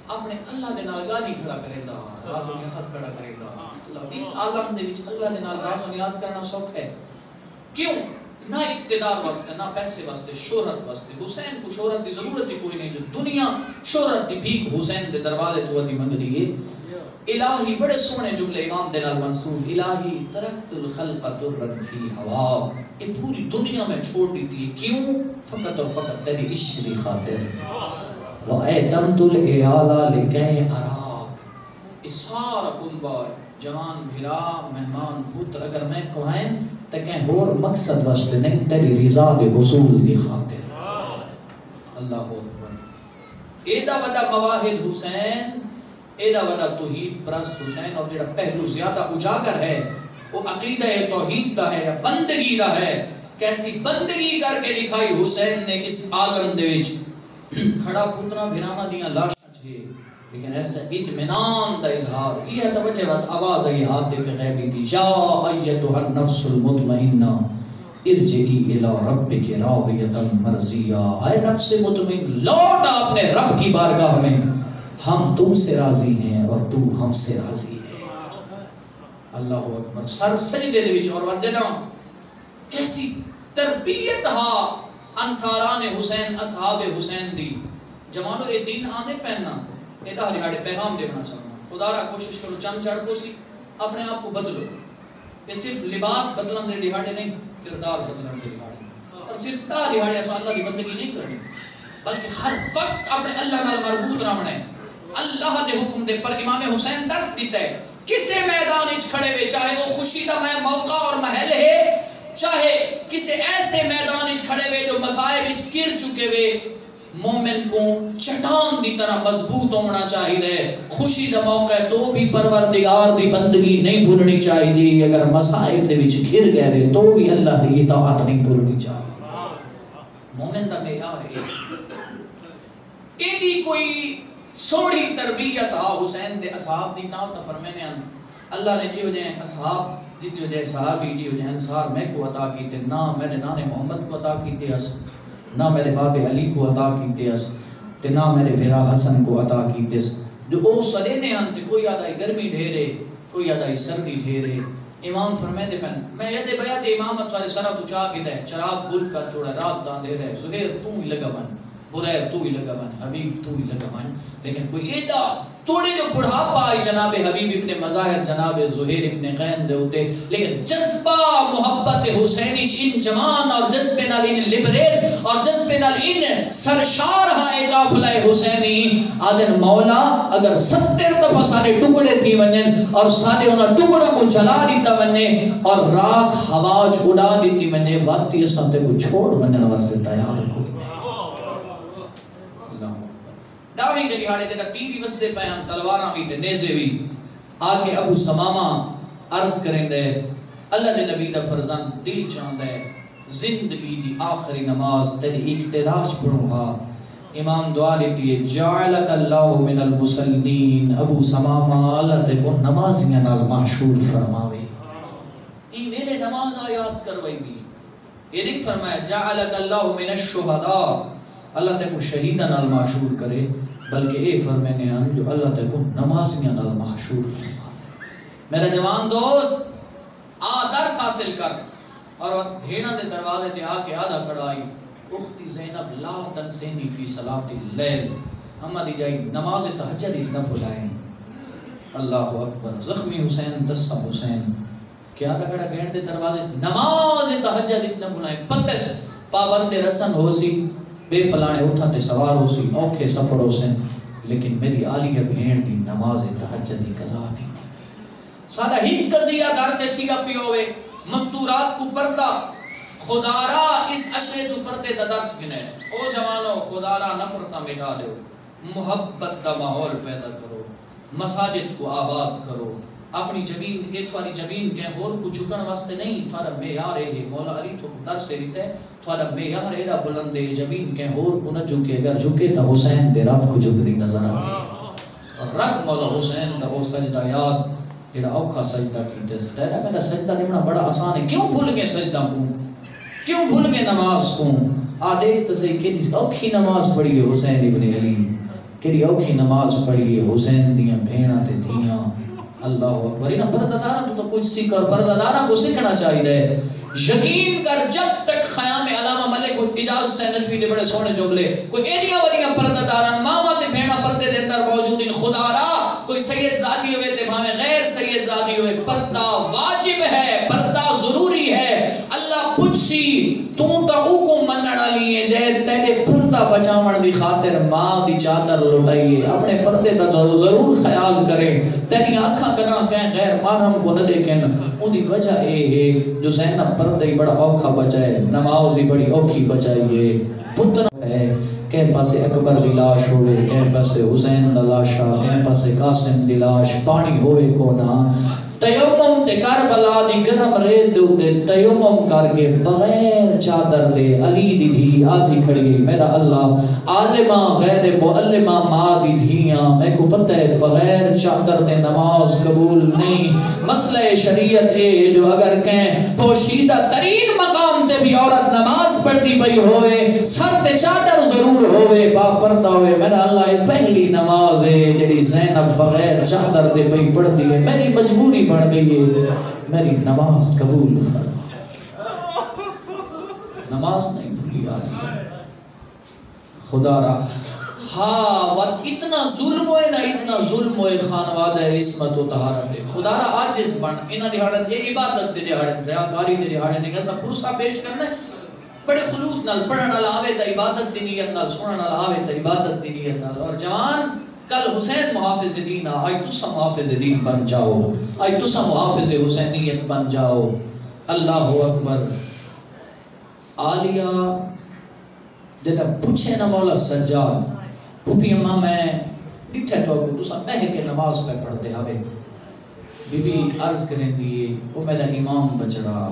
اپنے اللہ دے نال گالی کھڑا کرے دا راز و نیاز کھڑا کرے دا اس عالم دے وچ اللہ دے نال راز و نیاز کرنا سوکھ ہے کیوں؟ نہ اقتدار واسطے، نہ پیسے واسطے، شہرت واسطے. حسین کو شہرت دی ضرورت ہی کوئی نہیں. جو دنیا شہرت دی بھیک حسین دے دروازے تو دی منگ دی ہے. الہی بڑے سونے جملے امام دے نال منسوب، الہی ترکت الخلق ترا فی ہوا. یہ پوری دنیا میں چھوڑ دیتی ہے. کیوں؟ فقط اور فقط تیری عشق دی خاطر. وَأَيْتَمْتُ الْإِعَالَ لِكَيْ أَرَاكَ. اس سارا کنبا جوان بھیرا مہمان پتر اگر میں کہیں تو کہیں اور مقصد واسطے نہیں، تیری رضا دے حصول دی خاطر. اللہ اکبر. ایڈا وڈا مواہد حسین، ایڈا وڈا توحید پرست حسین. اور جڑا پہلو زیادہ اجاگر ہے وہ عقیدہ توحید دا ہے یا بندگی دا ہے. کیسی بندگی کر کے دکھائی حسین نے اس عالم دے وچ. کھڑا پترا بھرانا دیاں لاشاں چھے، لیکن ایسا اطمینان دا اظہار. یہ توجہ بات آواز ہے ہاتھ دے غیبی دی. یا ایتھا النفس المطمئنہ ارجعی الی ربک راضیۃ مرضیہ. اے نفس مطمئن لوٹ اپنے رب کی بارگاہ میں، ہم تم سے راضی ہیں اور تم ہم سے راضی ہے. اللہ اکبر. سر سجدے دے وچ اور وندے نا کیسی تربیت ہا انصاران حسین اصحاب حسین دی. جوانو اے دین آنے پہننا اے دا ہاڑے پیغام دینا چاہنا. خدا را کوشش کرو چند چڑھ کو سی اپنے آپ کو بدلو. یہ صرف لباس بدلن دے دہاڑے نہیں، کردار بدلن دے دہاڑے. اور صرف دا دہاڑے ایسا اللہ کی بندگی نہیں کرنی، بلکہ ہر وقت اپنے اللہ نال مربوط رہنا ہے. اللہ دے حکم دے پر امام حسین درس دیتا ہے. کسے میدان وچ کھڑے ہوئے، چاہے وہ خوشی دا موقع اور محل ہے، چاہے کسے ایسے میدان وچ کھڑے ہوئے جو مسائب وچ گر چکے ہوئے، مومن کو چٹان دی طرح مضبوط ہونا چاہیے. خوشی دا موقع ہے تو بھی پروردگار دی بندگی نہیں بھولنی چاہیے. اگر مسائب دے وچ گر گئے تو بھی اللہ دی اطاعت نہیں بھولنی چاہیے. مومن دا معیار ہے. ایدی کوئی سوڑی تربیت ہا حسین دے اصحاب دی. تا فرمانے ہیں اللہ نے دیو جائیں اصحاب دیو جائیں صحابی دیو جائیں انصار میں کو عطا کیتے، نہ میرے نانے محمد کو عطا کیتے اس، نہ میرے باب علی کو عطا کیتے اس، تے نہ میرے بھیرا حسن کو عطا کیتے اس. جو او سڑے نے انت کوئی آدھائی گرمی ڈھیرے، کوئی آدھائی سردی ڈھیرے. امام فرمائے دے پہن میں یہ دے بیعت امامت والے سارا تو چاہ کے دے چراغ گل کر چھوڑا رات دان دے رہے. زہیر تو ہی لگا بن، بریر تو ہی لگا بن، حبیب تو ہی لگا بن. لیکن کوئی ایڈا توڑے جو بڑھاپا آئی جناب حبیب ابن مظاہر جناب زہیر ابن قین دے ہوتے، لیکن جذبہ محبت حسینی ان جوان اور جذبے نال ان لبریز اور جذبے نال ان سرشار ہائے قافلہ حسینی آدن مولا اگر 70 دفعہ سارے ٹکڑے تھی ونن اور سارے انہاں ٹکڑوں کو جلا دیتا ونے اور راکھ ہوا چھوڑا دیتی ونے واقعی اس تے کو چھوڑ ونن واسطے تیار کوئی داوی دے دہاڑے دے تیری وسدے پیان تلواراں بھی تے نیزے بھی. آگے ابو سمامہ عرض کریں دے اللہ دے نبی دا فرزان دل چاہتا ہے زندگی دی آخری نماز تیری اقتداش پڑھوں ہا. امام دعا لیتی ہے جعلک اللہ من المسلمین. ابو سمامہ اللہ تے کو نمازیاں نال محشور فرماوے. این میرے نماز آیات کروائی بھی. یہ نہیں فرمایا جعلک اللہ من الشہداء اللہ تے کو شہیدہ نال محشور کرے، بلکہ اے فرمانے ہیں جو اللہ تے کو نمازیاں نال محشور فرمانے. میرا جوان دوست درس حاصل کر. اور بھیڑا دے دروازے تے آ کے آدھا کڑائی اختی زینب لا تنسینی فی صلاۃ اللیل. اما دی جائی نماز تہجد اس نہ بھلائیں. اللہ اکبر. زخمی حسین دسا حسین کیا آدھا کڑا بھیڑ دے دروازے نماز تہجد اس نہ بھلائیں. پندس پابند رسن ہو سی، بے پلانے اٹھا تے سوار ہو سی، اوکھے سفر ہو سن، لیکن میری عالیہ بھیڑ دی نماز تہجد کی قضا نہیں تھی. سادہ ہی قضیہ دارتے تھی گا پیوے مستورات کو پردہ خدارا اس اشرے تو پردے دا درس گنے. او جوانو خدارا نفرتہ مٹا دو، محبت دا ماحول پیدا کرو، مساجد کو آباد کرو. اپنی جبین کے تھوڑی جبین کے اور کو جھکن واسطے نہیں، تھوڑا معیار ہے. مولا علی تو درس سے لیتے تھوڑا معیار ہے بلند ہے جبین کے اور کو نہ جھکے. اگر جھکے تو حسین دے رب کو جھک دی نظر آئے. اور رکھ مولا حسین دا وہ سجدہ یاد جڑا اوکھا سجدہ کیتے. تیرا میرا سجدہ نمنا بڑا آسان ہے. کیوں بھول گئے سجدہ کو؟ کیوں بھول گئے نماز کو؟ آ دیکھ تو صحیح کہ اوکھی نماز پڑھی ہے حسین ابن علی، کہ اوکھی نماز پڑھی ہے حسین دیاں بھیڑاں تے دھیاں. اللہ اکبر. انہاں پردہ داراں تو کچھ سیکھ اور پردہ داراں کو سیکھنا چاہیے. یقین کر جب تک خیام علامہ ملک اجاز سے نجوی دے بڑے سونے جملے کوئی ایڈیاں ولیاں پردہ داران ماما تے بھیڑا پردے دے اندر موجود ان خدا را کوئی سید زادی ہوئے تے بھاویں غیر سید زادی ہوئے پردہ واجب ہے، پردہ ضروری ہے۔ اللہ پچھسی تو او کو مننا لیے دے تیرے پردہ بچاون دی خاطر ماں دی چادر لٹائیے، اپنے پردے دا ضرور خیال کرے، تیری آنکھاں کنا کہیں غیر محرم کو نہ دیکھیں۔ او دی وجہ اے ہے جو زینب پردے ہی بڑا اوکھا بچائے، نماز ہی بڑی اوکھی بچائیے، پتر ہے کہیں پاسے اکبر دی لاش ہوئے، کہیں پاسے حسین دا لاشا، کہیں پاسے قاسم دی لاش، پانی ہوئے کو نہ تیمم تے کربلا دی گرم ریت دے اتے تیمم کر کے بغیر چادر دے علی دی دھی آدھی کھڑی گئی، میرا اللہ عالمہ غیر معلمہ ماں دی دھیاں میں کو پتہ ہے بغیر چادر دے نماز قبول نہیں۔ مسئلہ شریعت اے جو اگر کہیں پوشیدہ ترین مقام تے بھی عورت نماز پڑھتی پئی ہوئے، سر تے چادر ضرور ہوئے، با پردہ ہوئے، میرا اللہ یہ پہلی نماز ہے جڑی زینب بغیر چادر دے پئی پڑھتی ہے، میری مجبوری بڑھ گئی ہے، میری نماز قبول نماز نہیں بھولی آگئی خدا را ہاں وقت اتنا ظلم ہوئے نا اتنا ظلم ہوئے خانوادہ عصمت و طہارت خدا را عاجز بن انہاں دیہاڑت یہ عبادت دے دیہاڑت ریاکاری دے دیہاڑت نے کسا پرسا پیش کرنا ہے بڑے خلوص نال پڑھن والا آوے تا عبادت دی نیت نال سنن والا آوے تا عبادت دی نیت نال اور جوان کل حسین محافظ دین آج تسا محافظ دین بن جاؤ آج تسا محافظ حسینیت بن جاؤ اللہ اکبر آلیہ جنہ پوچھے نا مولا سجاد پھوپی اماں میں ڈٹھے تو کہ تسا کہے کہ نماز پہ پڑھتے ہوئے بی بی عرض کریں دیئے وہ میرا امام بچ رہا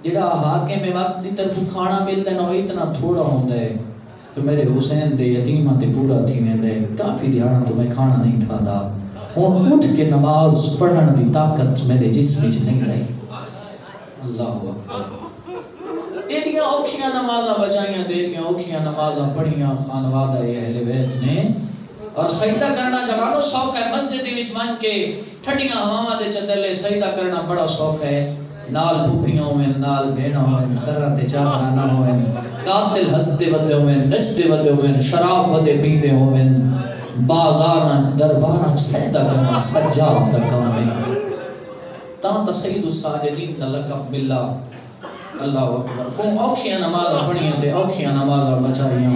جڑا حاکم میں وقت دی طرف کھانا مل دینا وہ اتنا تھوڑا ہوندہ ہے تو میرے حسین دے یتیمہ تے پورا تھی میں دے کافی دیانا تو میں کھانا نہیں کھاتا ہوں اٹھ کے نماز پڑھن دی طاقت میرے جسم وچ نہیں رہی اللہ اکبر ایڈیاں اوکھیاں نمازاں بچائیاں دیڑیاں اوکھیاں نمازاں پڑھیاں خانوادہ اہل بیت نے اور سجدہ کرنا جوانوں شوق ہے مسجد وچ من کے ٹھڈیاں ہواواں دے چدلے سجدہ کرنا بڑا شوق ہے نال پھوپیاں ہوئے نال بہناں ہوئے سراں تے چادراں نہ ہوئے قاتل ہستے ودے ہوئے نچتے ودے ہوئے شراب ودے پیندے ہوئے بازاراں درباراں سجدہ کرنا سجاد دا کام ہے تاں سید الساجدین دا لقب ملا اللہ اکبر کون اوکھیاں نمازاں پڑھیاں تے اوکھیاں نمازاں بچائیاں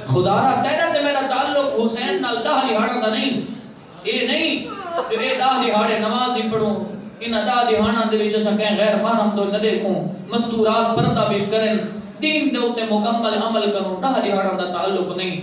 خدا را تیرا تے میرا تعلق حسین نال داہ دہاڑا دا نہیں اے نہیں جو اے داہ دہاڑے نماز ہی پڑھوں ان داہ دہاڑاں دے وچ اساں کہیں غیر محرم تو نہ دیکھوں مستورات پردہ بھی کرن دین دے اوتے مکمل عمل کروں داہ دہاڑاں دا تعلق نہیں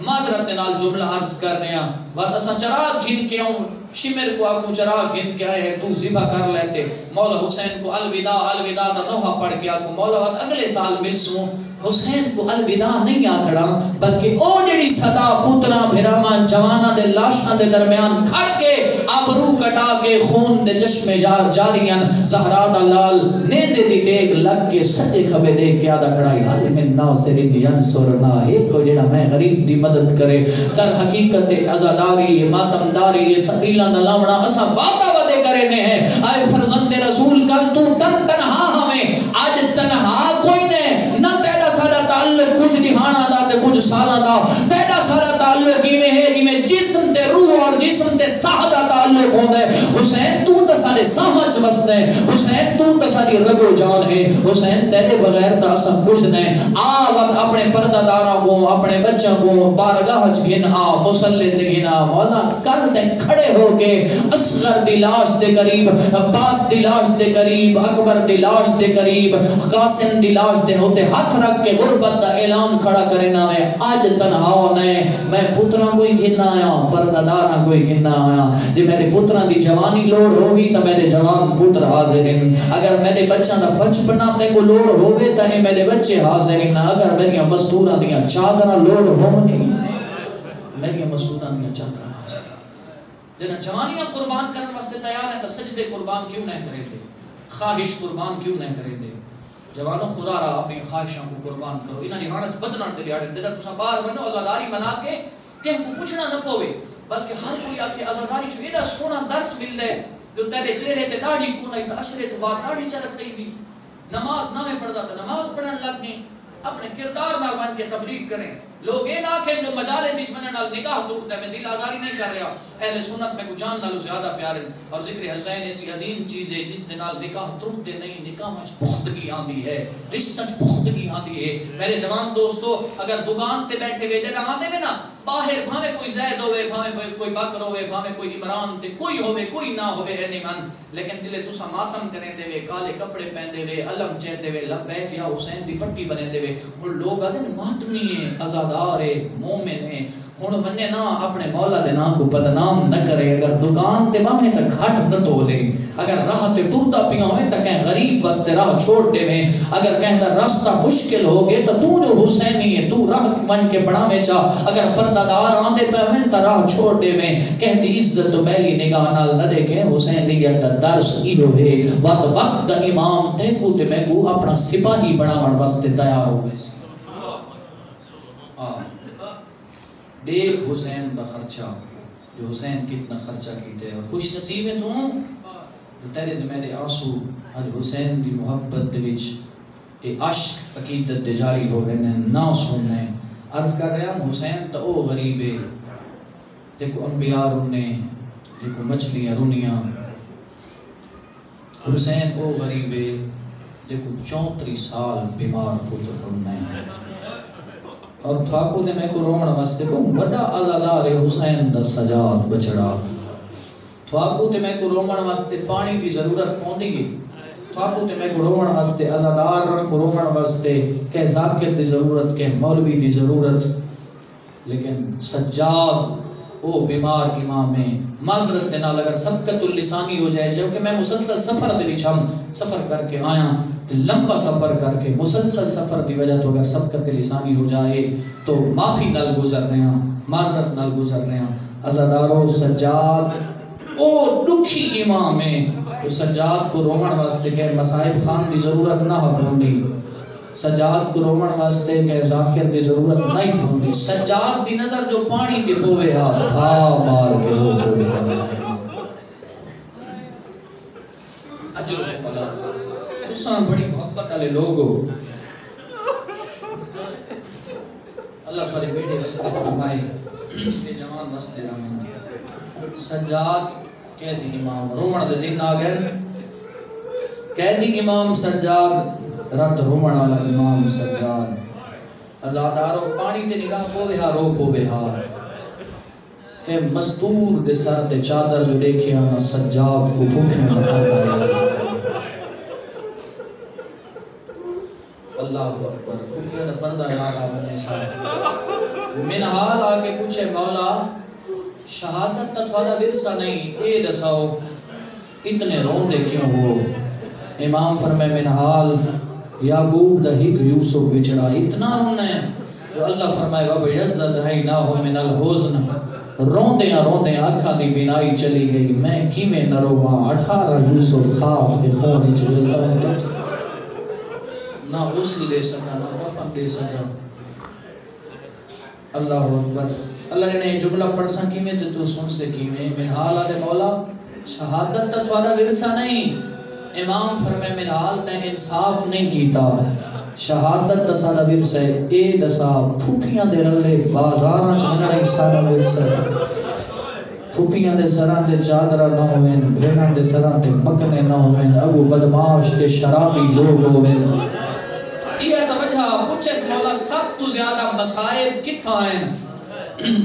معذرت نال جملہ عرض کر رہے ہیں بات اساں چراغ گھن کے آؤں شمر کو آگوں چراغ گھن کے آئے تو ذبح کر لیتے مولا حسین کو الوداع الوداع دا نوحہ پڑھ کے آگوں مولا بات اگلے سال مل سوں حسین کو الوداع نہیں آکڑا بلکہ او جڑی صدا پترا بھراما جوانا دے لاشاں دے درمیان کھڑ کے آبرو کٹا کے خون دے چشمے جار جاریاں زہرا دا لال نیزے دی ٹیک لگ کے سجے کھبے دے کے آدھا کھڑائی حال من ناصرین ینصرنا ایک کو جڑا میں غریب دی مدد کرے در حقیقت عزاداری ماتمداری یہ سبیلہ دا لاونا اسا باتا ودے کرے نے ہے آئے فرزند رسول کل تو تنہا ہمیں آج تنہا کوئی نے نہ تیرا سارا تعلق کچھ دہانا دا تے کچھ سالہ دا تیرا سارا تعلق میں ہے جی میں جسم تے روح اور جسم تے ساہ دا تعلق ہوندہ ہے حسین تو تا سارے سامچ بستے ہیں حسین تو تا ساری رگ و جان ہے حسین تیرے بغیر تا سب کچھ نہیں آوات اپنے پردہ داروں کو اپنے بچوں کو بارگاہ گھن مسلح تے گھنا مولا کر دیں کھڑے ہو کے اصغر دی لاش دے قریب عباس دی لاش دے قریب اکبر دی لاش دے قریب قاسم دی لاش دے ہوتے ہاتھ رکھ کے غربت دا اعلان کھڑا کرنا ہے آج تنہا ہونے میں پترہ کوئی گھننا آیا پردہ دارہ کوئی گھننا آیا جی میرے پترہ دی جوانی لوڑ ہوئی تا میرے جوان پتر حاضر ہیں اگر میرے بچہ دا بچپنا تے کو لوڑ ہوئے تا ہی میرے بچے حاضر ہیں اگر میری مستورہ دیا چادرہ لوڑ ہونی میری مستورہ دیا چادرہ حاضر جنہ جوانیاں قربان کرنے واسطے تیار ہیں تا سجدے قربان کیوں نہیں کرے دے خواہش قربان کیوں نہیں کرے دے جوانوں خدا رہا اپنی خواہشوں کو قربان کرو انہاں نے حالت بدنار دے لیاڑے دیدہ تسا بار بنو ازاداری منا کے کہ ہم کو پوچھنا نہ پوے بلکہ ہر کوئی آکے ازاداری چھو ایڈا سونا درس مل دے جو تیرے چہرے تے داڑھی کو نہیں تا اشرے تو بعد داڑھی چا رکھئی دی نماز نہ میں پڑھدا تے نماز پڑھن لگ گئے اپنے کردار نال بن کے تبلیغ کریں لوگ یہ نہ کہ جو مجالس وچ منن نال نکاح ٹوٹدا ہے میں دل آزاری نہیں کر رہا اہل سنت میں کو جان نالوں زیادہ پیار ہے اور ذکر حسین ایسی عظیم چیز ہے جس دے نال نکاح ٹوٹدے نہیں نکاح وچ پختگی آندی ہے رشتہ وچ پختگی آندی ہے میرے جوان دوستو اگر دکان تے بیٹھے ہوئے تے آندے میں نا باہر بھاوے کوئی زید ہوئے بھاوے کوئی بکر ہوئے بھاوے کوئی عمران تے کوئی ہوئے کوئی نہ ہوئے اینی من لیکن دلے تسا ماتم کریں دے وے کالے کپڑے پہندے وے علم چہن دے وے لبیک یا حسین دی پٹی بنے دے وے وہ لوگ آدھے ماتمی ہیں عزادار ہیں مومن ہیں ہن بنے نا اپنے مولا دے نام کو بدنام نہ کرے اگر دکان تے باہیں تک گھٹ نہ تو لے اگر راہ تے ٹرتا پیا ہوئے تا کہیں غریب واسطے راہ چھوڑ دے میں اگر کہیں دا راستہ مشکل ہو گئے تو جو حسینی ہے تو راہ من کے بڑا میں چاہ اگر پردہ دار آندے پہ ہوئے تا راہ چھوڑ دے میں کہہ دی عزت و میلی نگاہ نال نہ دیکھیں حسینیت دا درس ایو ہے وقت دا امام تے کو تے میں کو اپنا سپاہی بناون واسطے تیار ہو گئے سی دیکھ حسین دا خرچہ جو حسین کتنا خرچہ کیتے ہیں اور خوش نصیب ہے تو جو تیرے دے میرے آنسو آج حسین دی محبت دے وچ اے عشق عقیدت دے جاری ہو گئے نہ سننے عرض کر رہا ہم حسین تا او غریب ہے دیکھو انبیاء رونے دیکھو مچھلیاں رونیاں حسین او غریب ہے دیکھو 34 سال بیمار پتر رونے اور تھاکو دے میں کو رومن واسطے کو بڑا عزادار حسین دا سجاد بچڑا تھاکو دے میں کو رومن واسطے پانی دی ضرورت پوندی گئی تھاکو دے میں کو رومن واسطے عزادار کو رومن واسطے کہ ذاکر دی ضرورت کہ مولوی دی ضرورت لیکن سجاد او بیمار امام ہے معذرت دے نال اگر سبقت اللسانی ہو جائے جو کہ میں مسلسل سفر دے وچ ہم سفر کر کے آیا لمبا سفر کر کے مسلسل سفر دی وجہ تو اگر سبقت لسانی ہو جائے تو معافی نال گزر رہے ہیں معذرت نال گزر رہے ہیں عزادارو سجاد او دکھی امام ہے تو سجاد کو رومن واسطے کہ مصائب خان دی ضرورت نہ ہوندی سجاد کو رومن واسطے کہ ذاکر دی ضرورت نہیں ہوندی سجاد دی نظر جو پانی تے ہوے ہا تھا مار کے رو ہوے ہا اجر اللہ اساں بڑی محبت والے لوگ ہو اللہ تھوڑے بیٹے واسطے فرمائے کہ جوان واسطے رحم سجاد کہہ دی امام رومن دے دن آ گئے کہہ دی امام سجاد رات رومن والا امام سجاد عزادارو پانی تے نگاہ پوے ہا رو پوے ہا کہ مستور دے سر دے چادر جو دیکھے آنا سجاد کو بھوکھیں بتا اللہ اکبر کھوڑیاں دا بندہ یاد آنے ساتھ منحال آگے پوچھے مولا شہادت تا تھوڑا ورثہ نہیں اے دساؤ اتنے رون دے کیوں ہو امام فرمائے منحال یعقوب دا ہی یوسف بچڑا اتنا رونا ہے جو اللہ فرمائے وَبِ عزت ہے نہ ہو من الحزن روندیاں اکھاں دی بینائی چلی گئی میں کیمیں نہ رواں 18 یوسف خواب دے خونے چلتا ہوں نہ غسل دے سکا نہ کفن دے سکا اللہ اکبر اللہ نے جملہ پڑھ سکی میں تو سن سکی میں منحال آدھے مولا شہادت تا تھوڑا ورثہ نہیں امام فرمائے منحال تے انصاف نہیں کیتا شہادت تا سادہ ورثہ اے دسا پھوپیاں دے رلے بازاراں چنگا ایک سادہ ورثہ پھوپیاں دے سران دے چادرہ نہ ہوئن بھیڑاں دے سران دے مکنے نہ ہوئن ابو بدماش دے شرابی لوگ ہوئن یہ توجہ پوچھے اس مولا سب تو زیادہ مسائب کتھا ہیں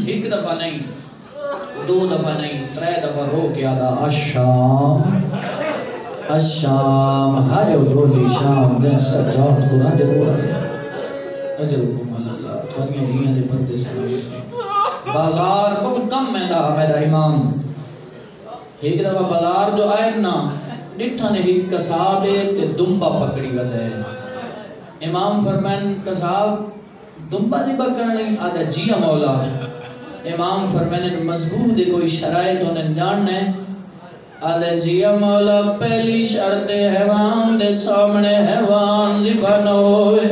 ایک دفعہ نہیں 2 دفعہ نہیں 3 دفعہ رو کے آدھا الشام ہائے گولی شام دن سجاد کو راج رو رہے اجرکم اللہ تھوڑیاں دھیاں دے پردے سلام بازار بہت کم میرا امام ایک دفعہ بازار جو آئے نا ڈٹھا نے ایک کسابے تے دمبا پکڑی ودے امام فرمائن کساب دمبا جی پکڑنی آدھا جیا مولا امام فرمائن مضبوط دے کوئی شرائط انہیں جاننے آدھا جیا مولا پہلی شرط حیوان دے سامنے حیوان ذبح نہ ہوئے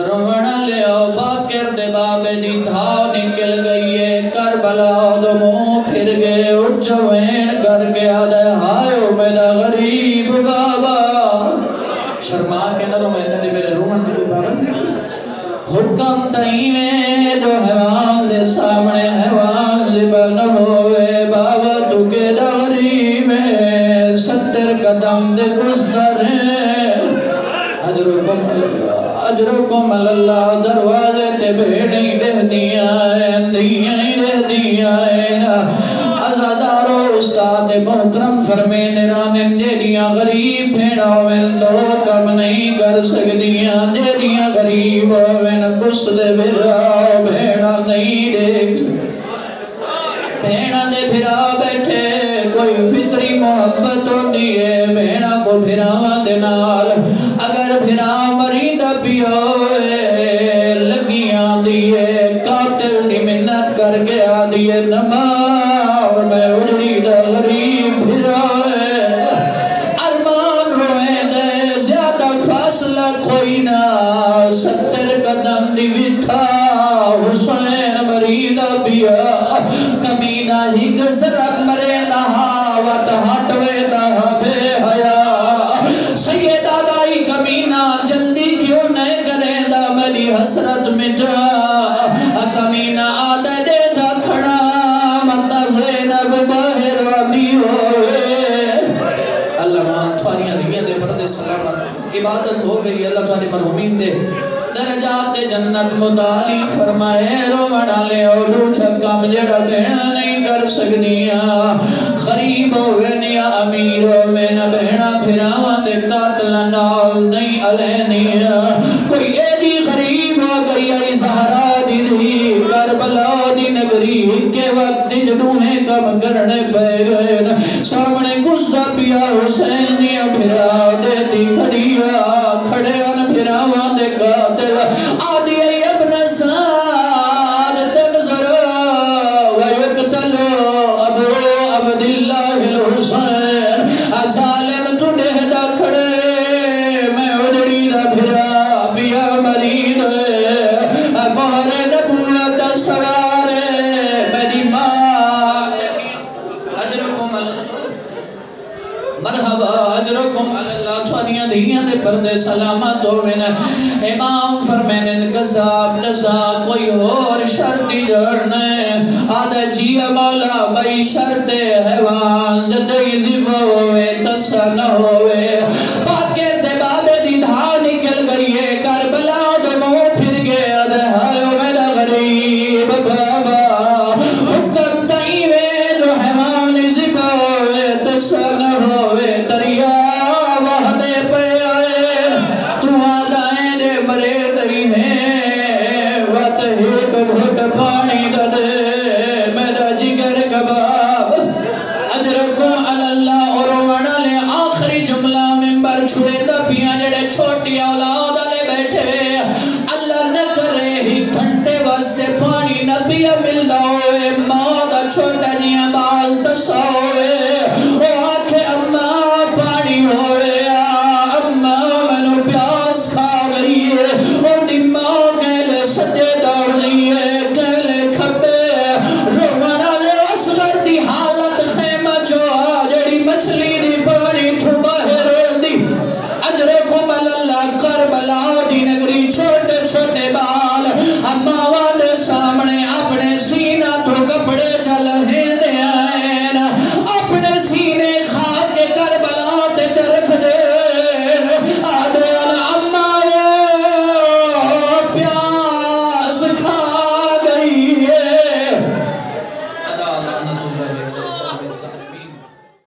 رونا لے آؤ باکر دے بابے دی دھاؤ نکل گئی ہے کربلا دموں پھر گئے اٹھ کہیں میں جو حیوان دے سامنے حیوان زبن ہوئے بابا تو کے دغری میں 70 قدم دے گزر اجرکم اللہ دروازے تے بھیڑیں دہ دیا ازادارو استاد محترم فرمے نرانن جیڑیاں غریب بھیڑا ہوئن دو کم نہیں کر سکدیاں جیڑیاں غریب ہوئن گسل بھرا بھیڑا نہیں دیکھ بھیڑا دے بھرا بیٹھے کوئی فطری محبت ہوتی ہے بھیڑا کو بھرا دنال اگر بھرا مرید پیوئے لگیاں دیئے قاتل دی منت کر کے آدیئے نماؤ میں اجڑی دا غریب بھرائے ارمان روئے دے زیادہ فاصلہ کوئی نہ 70 قدم دی وٹھا حسین مریدہ بیا کمینہ ہی گزرک مرے دہاوت ہٹوے دہا بے حیاء سیدہ دائی کمینہ جلدی کیوں نہیں کریں دا میری حسرت میں جا کمینہ آدھے دے دا کھڑا مندہ زینب باہر وادی ہوئے اللہ مان تھواریاں دیئے دے پردے سلامت عبادت ہو گئی اللہ تھواری مرحومین دے درجات جنت متعالی فرمائے رو مڈالے اولو چھکا مجھڑا بھیڑا نہیں کر سکدیاں غریب ہوئے نیا امیر ہوئے نہ بھیڑا بھراوان دے قاتل نال نہیں علینیا کوئی ایدی غریب ہو گئی آئی سہرا دی دی کربلا دی نگری کے وقت جنوہیں کم کرنے پہ گئے سامنے گزا پیا حسین نیا بھرا دے دی کھڑیا کھڑے ان بھراوان دے قاتل آدھی ای ابن سعد تنظر ویقتل ابو عبداللہ الحسین ظالم تو دہدہ کھڑے میں اڑڑی دا بھرا پیا مرید مہر نبوت سوارے میری ماں اجرکم مرحبا اجرکم اللہ چھوانیاں دیاں دے پردے سلامت ہوئن امام فرمینن قصاب نسا کوئی اور شرطی جڑنے آدھا جیا مولا بھائی شرط حیوان جدہی زب ہوئے تسا نہ ہوئے پاکے دے بابے دی دھا نکل گئیے کربلا دمو پھر گئے آدھا ہائیو میرا غریب بابا حکم تائیوے جو حیوان زب ہوئے تسا نہ ہوئے دریا وحدے پہ آئے تو آدھائیں دے مرے دئی ہیں وقت ہیک گھٹ پانی دے میرا جگر کباب اجرکم اللہ اور وڑا لے آخری جملہ ممبر چھوڑے دا پیاں جڑے چھوٹی اولاد لے بیٹھے اللہ نہ کرے ہی گھنٹے واسے پانی نہ پیا مل داؤے ماں دا چھوٹا جیاں بال دسا ہوئے او آنکھیں اماں پانی ہوئے اماں میں نو پیاس کھا گئی ہے